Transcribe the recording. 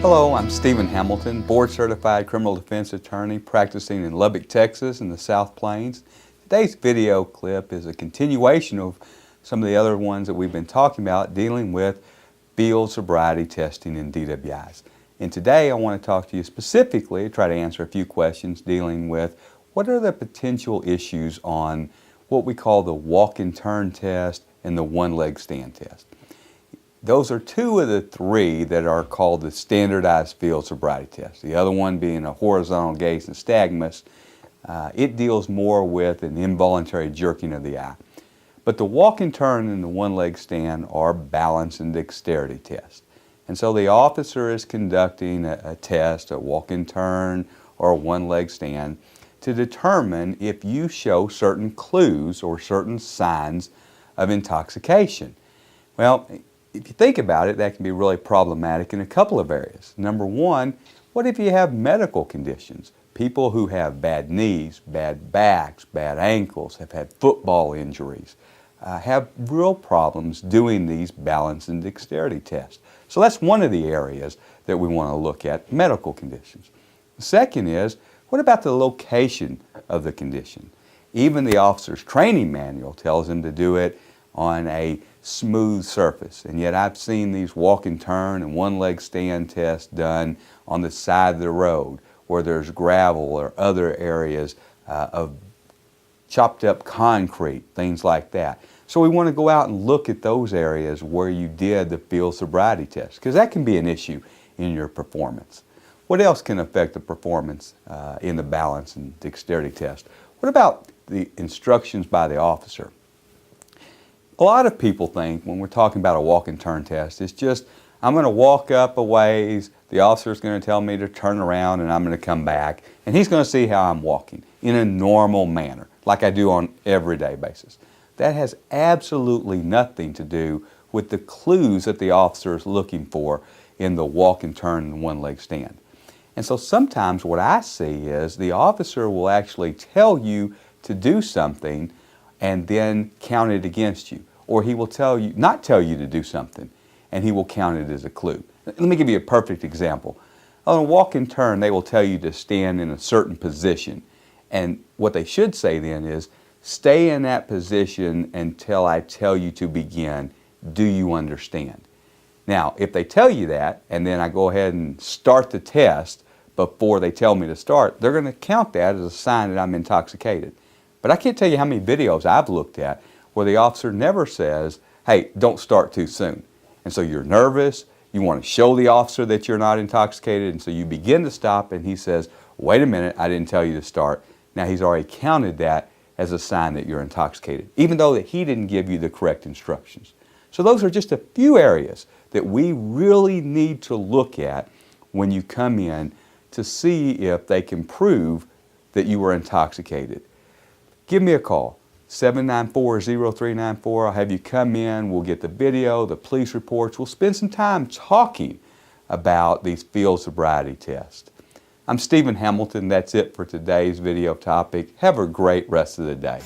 Hello, I'm Stephen Hamilton, board-certified criminal defense attorney practicing in Lubbock, Texas in the South Plains. Today's video clip is a continuation of some of the other ones that we've been talking about dealing with field sobriety testing in DWIs. And today I want to talk to you specifically, try to answer a few questions dealing with what are the potential issues on what we call the walk and turn test and the one-leg stand test. Those are two of the three that are called the standardized field sobriety test. The other one being a horizontal gaze nystagmus. It deals more with an involuntary jerking of the eye. But the walk and turn and the one-leg stand are balance and dexterity tests. And so the officer is conducting a test, a walk and turn or a one-leg stand, to determine if you show certain clues or certain signs of intoxication. Well, if you think about it, that can be really problematic in a couple of areas. Number one, what if you have medical conditions? People who have bad knees, bad backs, bad ankles, have had football injuries, have real problems doing these balance and dexterity tests. So that's one of the areas that we want to look at, medical conditions. The second is, what about the location of the condition? Even the officer's training manual tells him to do it on a smooth surface, and yet I've seen these walk and turn and one-leg stand tests done on the side of the road where there's gravel or other areas of chopped up concrete, things like that. So we want to go out and look at those areas where you did the field sobriety test, because that can be an issue in your performance. What else can affect the performance in the balance and dexterity test? What about the instructions by the officer? A lot of people think when we're talking about a walk and turn test, it's just, I'm going to walk up a ways, the officer's going to tell me to turn around and I'm going to come back, and he's going to see how I'm walking in a normal manner, like I do on an everyday basis. That has absolutely nothing to do with the clues that the officer is looking for in the walk and turn and one-leg stand. And so sometimes what I see is the officer will actually tell you to do something and then count it against you. Or he will not tell you to do something, and he will count it as a clue. Let me give you a perfect example. On a walk and turn, they will tell you to stand in a certain position. And what they should say then is, stay in that position until I tell you to begin. Do you understand? Now, if they tell you that, and then I go ahead and start the test before they tell me to start, they're going to count that as a sign that I'm intoxicated. But I can't tell you how many videos I've looked at where the officer never says, hey, don't start too soon. And so you're nervous, you want to show the officer that you're not intoxicated, and so you begin to stop and he says, wait a minute, I didn't tell you to start. Now he's already counted that as a sign that you're intoxicated, even though that he didn't give you the correct instructions. So those are just a few areas that we really need to look at when you come in to see if they can prove that you were intoxicated. Give me a call, 794-0394. I'll have you come in, we'll get the video, the police reports. We'll spend some time talking about these field sobriety tests. I'm Stephen Hamilton. That's it for today's video topic. Have a great rest of the day.